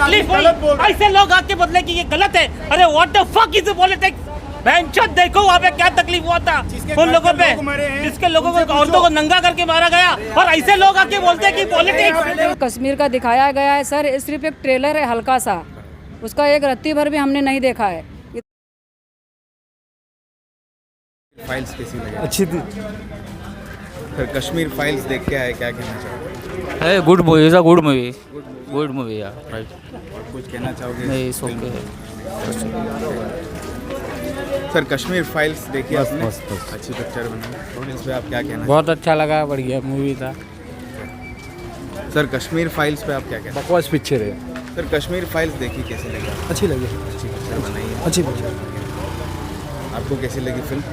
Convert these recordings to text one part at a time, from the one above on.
तकलीफ हुई, ऐसे लोग आके बदले कि ये गलत है। अरे what the fuck is politics. बेंचो देखो वहाँ पे क्या तकलीफ हुआ था उन लोगों पे, जिसके लोगों को औरतों को नंगा करके मारा गया, और ऐसे लोग आके बोलते हैं कि पॉलिटिक्स। कश्मीर का दिखाया गया है सर, सिर्फ एक ट्रेलर है हल्का सा, उसका एक रत्ती भर भी हमने नहीं देखा है। फाइल्स कैसी लगी? अच्छी थी। फिर कश्मीर फाइल्स देख के आए, क्या कहना चाहोगे? है good movie, is a good movie, good movie यार, राइट। और कुछ कहना चाहोगे? नहीं, it's okay. Sir Kashmir files देखिए आपने? बस। अच्छी पिक्चर बनी, इस पे आप क्या कहना बहुत अच्छा लगा, बढ़िया मूवी था। चाहोगे? सर कश्मीर फाइल्स पे आप क्या कहना? बकवास पिक्चर है। सर कश्मीर फाइल्स देखी, कैसी लगी? अच्छी लगी। अच्छी पिक्चर बनाई है। अच्छी पिक्चर। आपको कैसी लगी फिल्म?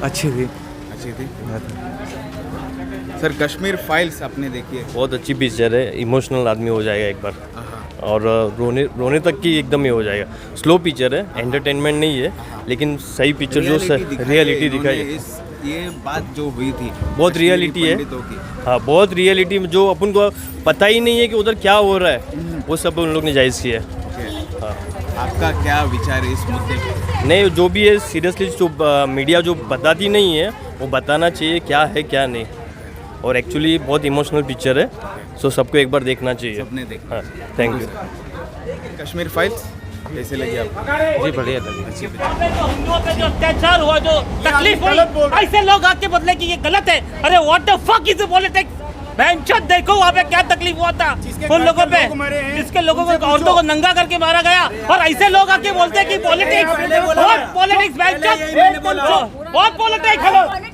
अच्छी थी। अच्छी थी। सर कश्मीर फाइल्स आपने देखी है? बहुत अच्छी पिक्चर है, इमोशनल आदमी हो जाएगा एक बार, और रोने तक की एकदम ही हो जाएगा। स्लो पिक्चर है, एंटरटेनमेंट नहीं है, लेकिन सही पिक्चर जो रियलिटी दिखाई है। ये बात जो हुई थी बहुत रियलिटी है। हाँ, बहुत रियलिटी में जो अपन को पता ही नहीं है कि उधर क्या हो रहा है, वो सब उन लोग ने जायज़ किया है। हाँ, आपका क्या विचार है इस मुद्दे पे? नहीं, जो भी है सीरियसली जो मीडिया जो बताती नहीं है वो बताना चाहिए क्या है क्या नहीं, और एक्चुअली बहुत इमोशनल पिक्चर है, सो सबको एक बार देखना चाहिए। सबने देखा। हाँ, थैंक यू। कश्मीर फाइल्स कैसे लगी आपको? जी बढ़िया लगी। अच्छी पिक्चर। हिंदुओं पे जो अत्याचार हुआ, जो तकलीफ हुई, ऐसे लोग आके बदले कि ये गलत है। अरे what the fuck is politics. बेंचो देखो वहाँ पे क्या तकलीफ हुआ था उन लोगों पे, जिसके लोगों को औरतों को नंगा करके मारा गया, और ऐसे लोग आके बोलते हैं कि पॉलिटिक्स, बहुत पॉलिटिक्स। बहुत पॉलिटिक्स,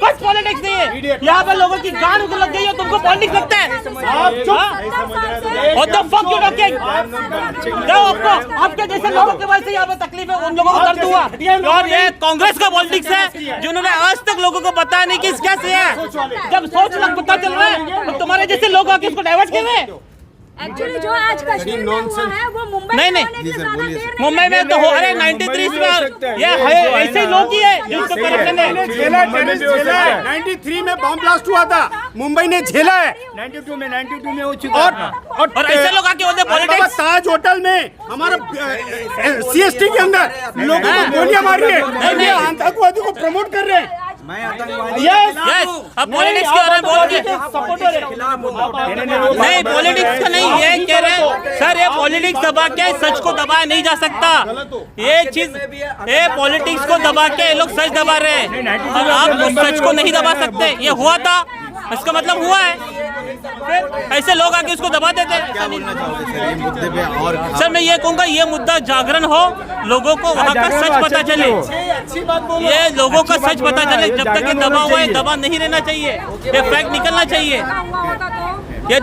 कुछ पॉलिटिक्स नहीं है यहाँ पे। लोगों की जान उनको लग गई है, तुमको पॉलिटिक्स लगता है? What the fuck you talking? जाओ, आपको आपके जैसे लोगों की वजह से यहाँ पे तकलीफ है, उन लोगों को दर्द हुआ। और ये कांग्रेस का पॉलिटिक्स है, जिन्होंने आज तक लोगों को बताया नहीं कि इस कैसे है। जब सोच लग पता चल रहा है, तो तुम्हारे जैसे लोग आके इसको डाइवर्ट किए हुए। एक्चुअली जो आज कश्मीर में हुआ है वो मुंबई नहीं, में नहीं। होने के ज़्यादा देर नहीं। मुंबई में तो हो, अरे 93 में ये है, ऐसे लोग ही है जिनको करप्शन है। 93 में बॉम्ब ब्लास्ट हुआ था, मुंबई ने झेला है। 92 में हो चुका और ऐसे लोग आके बोलते पॉलिटिक्स। ताज होटल में हमारा CST के अंदर लोगों को गोलियां मारी है, आतंकवादी को प्रमोट कर रहे हैं। मैं आतंकवादी यस, अब पॉलिटिक्स के बारे में बोल के नहीं, पॉलिटिक्स का नहीं, ये कह रहे हैं सर, ये पॉलिटिक्स दबा के सच को दबाया नहीं जा सकता। ये चीज, ये पॉलिटिक्स को दबा के ये लोग सच दबा रहे हैं, और आप उस सच को नहीं दबा सकते। ये हुआ था, इसका मतलब हुआ है, फिर ऐसे लोग आके उसको दबा देते हैं। क्या बोलना चाहोगे सर ये मुद्दे पे? और सर मैं ये कहूँगा, ये मुद्दा जागरण हो, लोगों को वहाँ का सच पता चले, ये लोगों का सच पता चले। जब तक ये दबा हुआ है, दबा नहीं रहना चाहिए, ये फैक्ट निकलना चाहिए। ये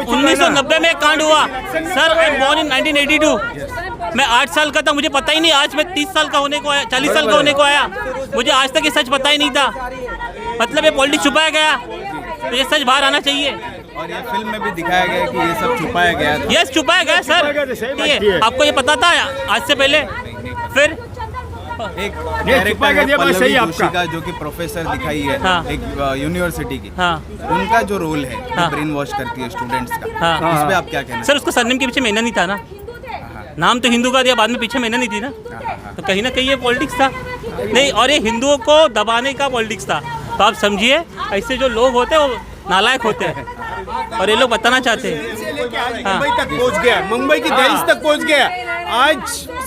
1990 में कांड हुआ sir. I am born in 1982, मैं 8 साल का था, मुझे पता ही नहीं। आज मैं 30 साल का होने को आया, 40 साल का होने को आया, मुझे आज तक ये सच पता ही नहीं था। मतलब ये पॉलिटिक्स छुपाया गया, तो ये सच बाहर आना चाहिए। और ये फिल्म में भी दिखाया गया कि ये सब छुपाया गया था। यस, छुपाया गया सर। ये आपको ये पता था आज से पहले? फिर एक कैरेक्टर है पल्लवी जोशी का, जो कि प्रोफेसर दिखाई है। हाँ। एक यूनिवर्सिटी की। हाँ। उनका जो रोल है, हाँ। ब्रेन वॉश करती है स्टूडेंट्स का। हाँ। इस पे आप क्या कहना? सर उसको सरनेम के पीछे मेहनत नहीं था ना, नाम तो हिंदू का दिया, बाद में पीछे मेहनत नहीं थी ना, तो कहीं ना कहीं ये पॉलिटिक्स था नहीं, और ये हिंदुओं को दबाने का पॉलिटिक्स था। तो आप समझिए, ऐसे जो लोग होते हैं वो नालायक होते हैं, और ये लोग बताना चाहते हैं। हाँ। मुंबई तक पहुंच गया, मुंबई की दहलीज तक पहुंच गया। आज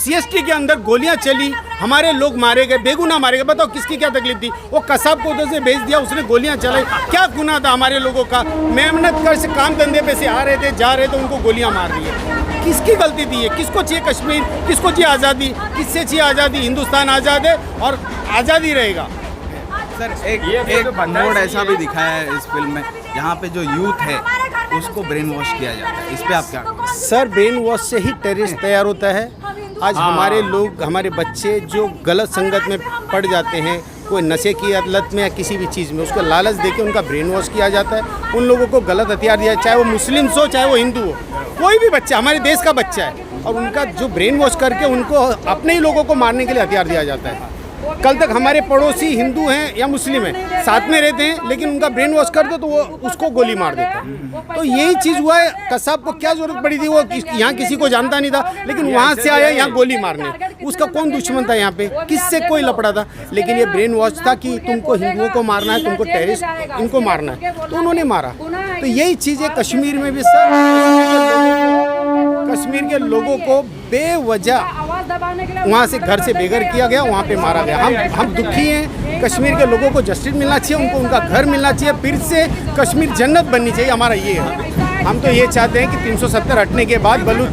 CST के अंदर गोलियां चली, हमारे लोग मारे गए, बेगुनाह मारे गए। बताओ किसकी क्या तकलीफ थी? वो कसाब को उधर से भेज दिया, उसने गोलियां चलाई, क्या गुनाह था हमारे लोगों का? मेहनत कर से काम धंधे पे से आ रहे थे, जा रहे थे, उनको गोलियां मार दी है। किसकी गलती थी ये? किसको चाहिए कश्मीर? किसको चाहिए आज़ादी? किससे चाहिए आज़ादी? हिंदुस्तान आज़ाद है और आज़ादी रहेगा। सर एक मोड ऐसा भी दिखाया है इस फिल्म में, जहाँ पे जो यूथ है उसको ब्रेन वॉश किया जाता है। इस पे आप क्या? सर ब्रेन वॉश से ही टेररिस्ट तैयार होता है। आज हमारे लोग, हमारे बच्चे जो गलत संगत में पड़ जाते हैं, कोई नशे की लत में या किसी भी चीज़ में, उसको लालच देके उनका ब्रेन वॉश किया जाता है। उन लोगों को गलत हथियार दिया, चाहे वो मुस्लिम हो चाहे वो हिंदू हो, कोई भी बच्चा हमारे देश का बच्चा है, और उनका जो ब्रेन वॉश करके उनको अपने ही लोगों को मारने के लिए हथियार दिया जाता है। कल तक हमारे पड़ोसी हिंदू हैं या मुस्लिम हैं, साथ में रहते हैं, लेकिन उनका ब्रेन वॉश कर दो तो वो उसको गोली मार देता है। तो यही चीज़ हुआ है। कसाब को क्या जरूरत पड़ी थी, वो यहाँ किसी को जानता नहीं था, लेकिन वहाँ से आया यहाँ गोली मारने। उसका कौन दुश्मन था यहाँ पे, किससे कोई लपड़ा था, लेकिन ये ब्रेन वॉश था कि तुमको हिंदुओं को मारना है, तुमको टेररिस्ट इनको मारना है, तो उन्होंने मारा। तो यही चीज़ है कश्मीर में भी सर, कश्मीर के लोगों को बेवजह वहाँ से घर से बेघर किया गया, वहाँ पे मारा गया। हम दुखी हैं। कश्मीर के लोगों को जस्टिस मिलना चाहिए, उनको उनका घर मिलना चाहिए, फिर से कश्मीर जन्नत बननी चाहिए। हमारा ये है। हम तो ये चाहते हैं कि 370 हटने के बाद जो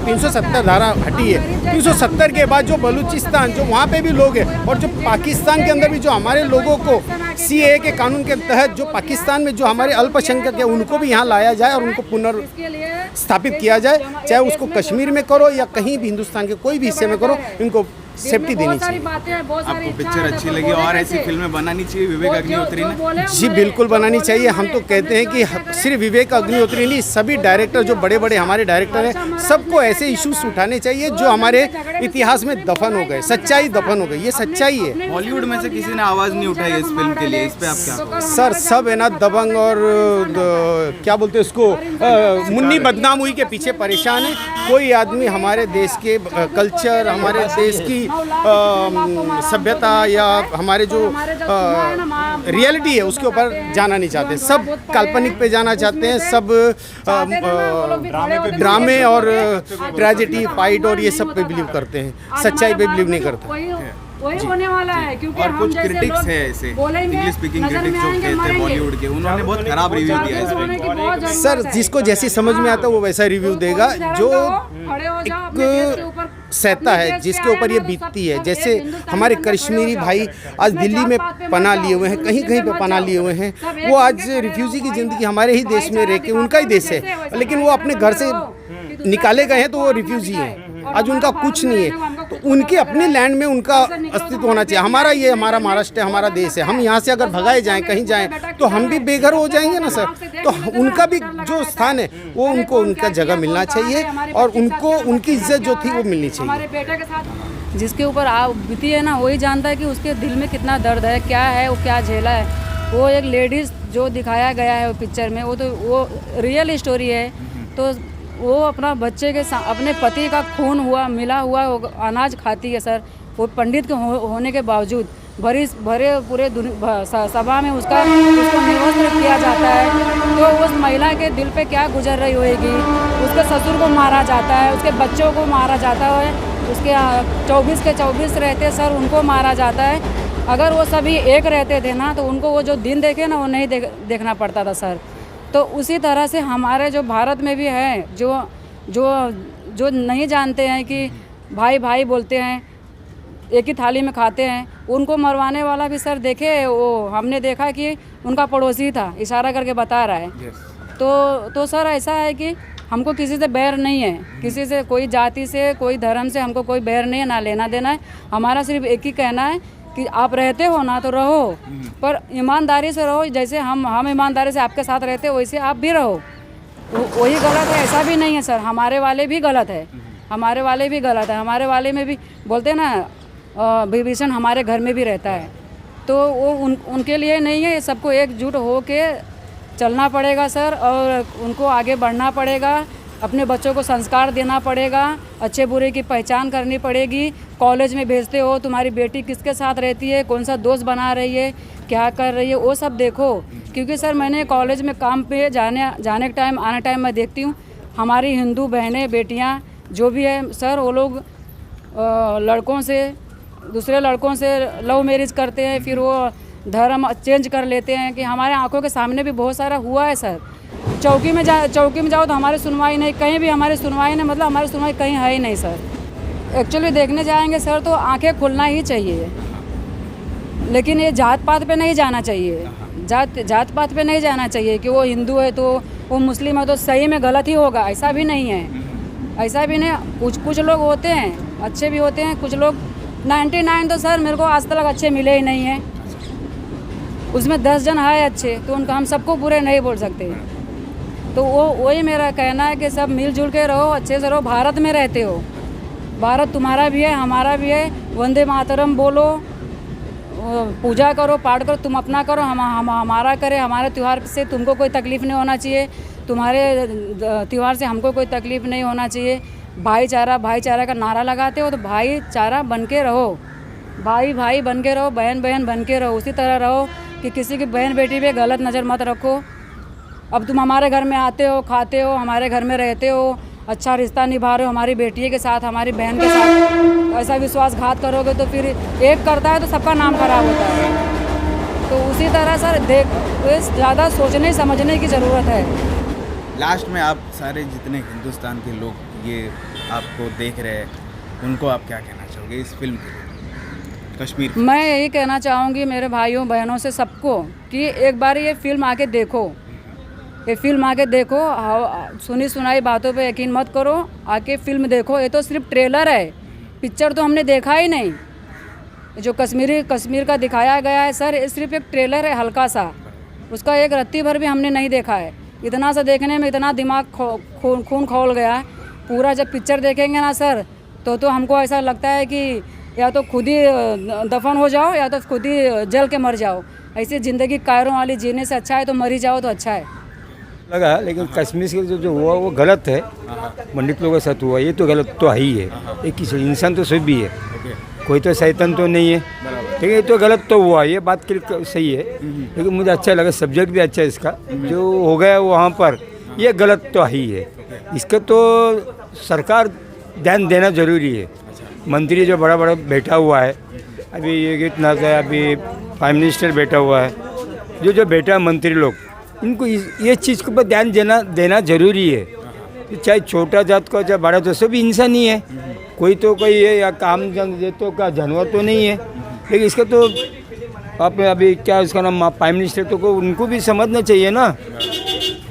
370 धारा हटी है, 370 के बाद जो बलूचिस्तान, जो वहाँ पे भी लोग हैं, और जो पाकिस्तान के अंदर भी जो हमारे लोगों को CAA के कानून के तहत जो पाकिस्तान में जो हमारे अल्पसंख्यक है उनको भी यहाँ लाया जाए और उनको पुनर्स्थापित किया जाए, चाहे उसको कश्मीर में करो या कहीं भी हिंदुस्तान के कोई भी हिस्से में करो, इनको सेफ्टी देनी चाहिए। आपको पिक्चर अच्छी लगी और ऐसी फिल्में बनानी चाहिए विवेक अग्निहोत्री ने? जी बिल्कुल बनानी चाहिए। हम तो कहते हैं कि सिर्फ विवेक अग्निहोत्री नहीं, सभी डायरेक्टर जो बड़े बड़े हमारे डायरेक्टर हैं, सबको ऐसे इश्यूज उठाने चाहिए जो हमारे इतिहास में दफन हो गए, सच्चाई दफन हो गई। ये सच्चाई है। बॉलीवुड में से किसी ने आवाज़ नहीं उठाई इस फिल्म के लिए, इस पे आप क्या कहोगे? सर सब है ना दबंग और क्या बोलते हैं उसको, मुन्नी बदनाम हुई के पीछे परेशान है। कोई आदमी हमारे देश के कल्चर, हमारे देश की सभ्यता या हमारे जो रियलिटी है उसके ऊपर जाना नहीं चाहते। सब काल्पनिक पे जाना चाहते हैं, सब ड्रामे और ट्रेजेडी, फाइट और ये सब पे बिलीव करते हैं, सच्चाई पे बिलीव नहीं करते। वही होने वाला है, क्योंकि और कुछ क्रिटिक्स है ऐसे इंग्लिश स्पीकिंग क्रिटिक्स जो कहते हैं बॉलीवुड के, उन्होंने बहुत खराब रिव्यू दिया इस फिल्म। सर जिसको जैसी समझ में आता है वो वैसा रिव्यू देगा, जो एक सहता है, जिसके ऊपर ये बीतती है। जैसे हमारे कश्मीरी भाई आज दिल्ली में पनाह लिए हुए हैं, कहीं कहीं पे पनाह लिए हुए हैं, वो आज रिफ्यूजी की ज़िंदगी हमारे ही देश में रह के, उनका ही देश है, लेकिन वो अपने घर से निकाले गए हैं तो वो रिफ्यूजी हैं। आज उनका कुछ नहीं है, तो उनके अपने लैंड में उनका अस्तित्व होना चाहिए। हमारा ये हमारा महाराष्ट्र है, हमारा देश है। हम यहाँ से अगर भगाए जाएं, कहीं जाएं, तो हम भी बेघर हो जाएंगे ना सर। तो उनका भी जो स्थान है वो उनको उनका जगह मिलना चाहिए और उनको उनकी इज्जत जो थी वो मिलनी चाहिए। जिसके ऊपर आप बीती है ना, वही जानता है कि उसके दिल में कितना दर्द है, क्या है, वो क्या झेला है। वो एक लेडीज़ जो दिखाया गया है वो पिक्चर में, वो रियल स्टोरी है। तो वो अपना बच्चे के अपने पति का खून हुआ मिला हुआ अनाज खाती है सर। वो पंडित के होने के बावजूद भरे पूरे सभा में उसको निर्वस्त्र किया जाता है। तो उस महिला के दिल पे क्या गुजर रही होगी। उसके ससुर को मारा जाता है, उसके बच्चों को मारा जाता है, उसके 24 के 24 रहते सर, उनको मारा जाता है। अगर वो सभी एक रहते थे ना, तो उनको वो जो दिन देखे ना, वो नहीं देखना पड़ता था सर। तो उसी तरह से हमारे जो भारत में भी है, जो नहीं जानते हैं कि भाई भाई बोलते हैं, एक ही थाली में खाते हैं, उनको मरवाने वाला भी सर देखे, वो हमने देखा कि उनका पड़ोसी था, इशारा करके बता रहा है। तो सर ऐसा है कि हमको किसी से बैर नहीं है, किसी से, कोई जाति से, कोई धर्म से हमको कोई बैर नहीं है, ना लेना देना है। हमारा सिर्फ एक ही कहना है कि आप रहते हो ना तो रहो, पर ईमानदारी से रहो। जैसे हम ईमानदारी से आपके साथ रहते हो, वैसे आप भी रहो। वही गलत है, ऐसा भी नहीं है सर। हमारे वाले भी गलत है, हमारे वाले भी गलत है। हमारे वाले में भी बोलते हैं ना, विभीषण हमारे घर में भी रहता है। तो वो उनके लिए नहीं है, सबको एकजुट हो के चलना पड़ेगा सर, और उनको आगे बढ़ना पड़ेगा। अपने बच्चों को संस्कार देना पड़ेगा, अच्छे बुरे की पहचान करनी पड़ेगी। कॉलेज में भेजते हो, तुम्हारी बेटी किसके साथ रहती है, कौन सा दोस्त बना रही है, क्या कर रही है, वो सब देखो। क्योंकि सर मैंने कॉलेज में काम पे जाने के टाइम, आने टाइम मैं देखती हूँ हमारी हिंदू बहनें, बेटियाँ जो भी है सर, वो लोग लड़कों से, दूसरे लड़कों से लव मैरिज करते हैं, फिर वो धर्म चेंज कर लेते हैं। कि हमारे आंखों के सामने भी बहुत सारा हुआ है सर। चौकी में जाओ तो हमारी सुनवाई नहीं, कहीं भी हमारी सुनवाई नहीं, मतलब हमारी सुनवाई कहीं है ही नहीं सर। एक्चुअली देखने जाएंगे सर तो आंखें खुलना ही चाहिए, लेकिन ये जात पात पे नहीं जाना चाहिए। जात पात पे नहीं जाना चाहिए कि वो हिंदू है तो वो मुस्लिम है तो सही में गलत ही होगा, ऐसा भी नहीं है। ऐसा भी नहीं, कुछ लोग होते हैं अच्छे भी होते हैं, कुछ लोग 99 तो सर मेरे को आज तक अच्छे मिले ही नहीं हैं। उसमें 10 जन है अच्छे, तो उनका हम सबको बुरे नहीं बोल सकते। तो वही मेरा कहना है कि सब मिलजुल के रहो, अच्छे से रहो। भारत में रहते हो, भारत तुम्हारा भी है, हमारा भी है। वंदे मातरम बोलो, पूजा करो, पाठ करो, तुम अपना करो, हम हमारा करें। हमारे त्यौहार से तुमको कोई तकलीफ़ नहीं होना चाहिए, तुम्हारे त्यौहार से हमको कोई तकलीफ़ नहीं होना चाहिए। भाईचारा भाईचारा का नारा लगाते हो तो भाईचारा बन के रहो, भाई भाई बन के रहो, बहन बहन बन के रहो, उसी तरह रहो कि किसी की बहन बेटी पे गलत नज़र मत रखो। अब तुम हमारे घर में आते हो, खाते हो, हमारे घर में रहते हो, अच्छा रिश्ता निभा रहे हो हमारी बेटी के साथ, हमारी बहन के साथ, ऐसा विश्वासघात करोगे तो फिर एक करता है तो सबका नाम खराब होता है। तो उसी तरह सर ज़्यादा सोचने समझने की ज़रूरत है। लास्ट में आप सारे जितने हिंदुस्तान के लोग ये आपको देख रहे हैं, उनको आप क्या कहना चाहोगे इस फिल्म के कश्मीर की? मैं यही कहना चाहूँगी मेरे भाइयों बहनों से सबको कि एक बार ये फिल्म आके देखो, ये फिल्म आके देखो, सुनी सुनाई बातों पे यकीन मत करो, आके फिल्म देखो। ये तो सिर्फ ट्रेलर है, पिक्चर तो हमने देखा ही नहीं। जो कश्मीर का दिखाया गया है सर, ये सिर्फ एक ट्रेलर है हल्का सा, उसका एक रत्ती भर भी हमने नहीं देखा है। इतना सा देखने में इतना दिमाग खून खौल गया है। पूरा जब पिक्चर देखेंगे ना सर तो हमको ऐसा लगता है कि या तो खुद ही दफन हो जाओ या तो खुद ही जल के मर जाओ। ऐसी ज़िंदगी कायरों वाली जीने से अच्छा है तो मर ही जाओ तो अच्छा है लगा। लेकिन कश्मीर से जो हुआ वो गलत है, पंडित लोगों के साथ हुआ, ये तो गलत तो है ही है। एक इंसान तो सभी है, कोई तो शैतान तो नहीं है, ठीक है। ये तो गलत तो हुआ, ये बात के सही है, लेकिन मुझे अच्छा लगा, सब्जेक्ट भी अच्छा है इसका। जो हो गया वहाँ पर ये गलत तो ही है, इसका तो सरकार ध्यान देना ज़रूरी है। मंत्री जो बड़ा बड़ा बैठा हुआ है, अभी ये कितना है, अभी प्राइम मिनिस्टर बैठा हुआ है, जो बैठा है मंत्री लोग, इनको ये चीज़ के ऊपर ध्यान देना ज़रूरी है। चाहे छोटा जात का चाहे बड़ा, तो सभी इंसान ही है, कोई तो कोई है या काम तो का जानवर तो नहीं है। लेकिन इसका तो आपने अभी क्या इसका नाम प्राइम मिनिस्टर तो को उनको भी समझना चाहिए ना,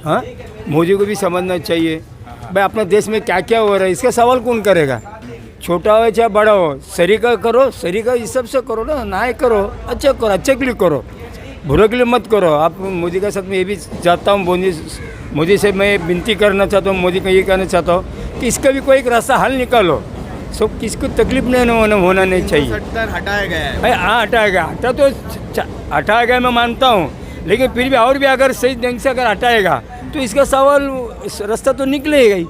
हाँ, मोदी को भी समझना चाहिए भाई अपने देश में क्या क्या हो रहा है, इसका सवाल कौन करेगा। छोटा हो चाहे बड़ा हो, सरीका करो, सरीका हिसाब से करो ना, न्याय करो, अच्छा करो, अच्छे के लिए करो, बुरे के लिए मत करो। आप मोदी के साथ में ये भी चाहता हूँ, मोदी से मैं विनती करना चाहता हूँ, मोदी को ये कहना चाहता हूँ कि इसका भी कोई एक रास्ता हल निकालो, सब किसको तकलीफ नहीं होना नहीं चाहिए। 70 हटाया गया है। हाँ हटाया गया, हटाया गया मैं मानता हूँ, लेकिन फिर भी और भी अगर सही ढंग से अगर हटाएगा तो इसका सवाल रास्ता तो निकलेगा ही।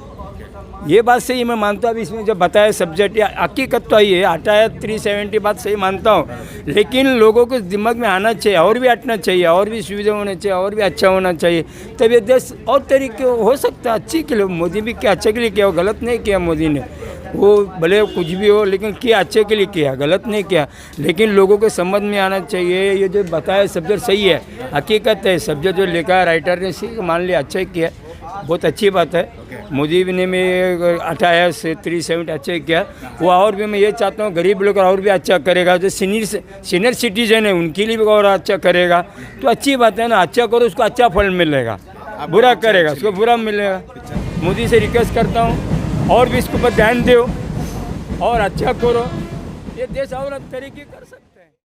ये बात सही मैं मानता हूँ। अभी इसमें जो बताया सब्जेक्ट या हकीकत तो ही है, हटाया 370 बात सही मानता हूँ, लेकिन लोगों को दिमाग में आना चाहिए, और भी हटना चाहिए, और भी सुविधा होनी चाहिए, और भी अच्छा होना चाहिए, तब ये देश और तरीके हो सकता है अच्छी के लिए। मोदी भी क्या अच्छे के लिए किया, वो गलत नहीं किया मोदी ने, वो भले कुछ भी हो लेकिन किया अच्छे के लिए किया, गलत नहीं किया। लेकिन लोगों को समझ में आना चाहिए, ये जो बताया सब्जेक्ट सही है, हकीकत है, सब्जेक्ट जो लिखा है राइटर ने सही मान लिया, अच्छा ही किया, बहुत अच्छी बात है। मोदी ने में हटाया से 370 अच्छा किया, वो और भी मैं ये चाहता हूँ गरीब लोग और भी अच्छा करेगा, जो सीनियर सिटीजन है उनके लिए भी और अच्छा करेगा, तो अच्छी बात है ना। अच्छा करो उसको अच्छा फल मिलेगा, बुरा करेगा उसको बुरा मिलेगा। मोदी से रिक्वेस्ट करता हूँ और भी इसके ऊपर ध्यान दो और अच्छा करो, ये देश और तरीके कर सकते।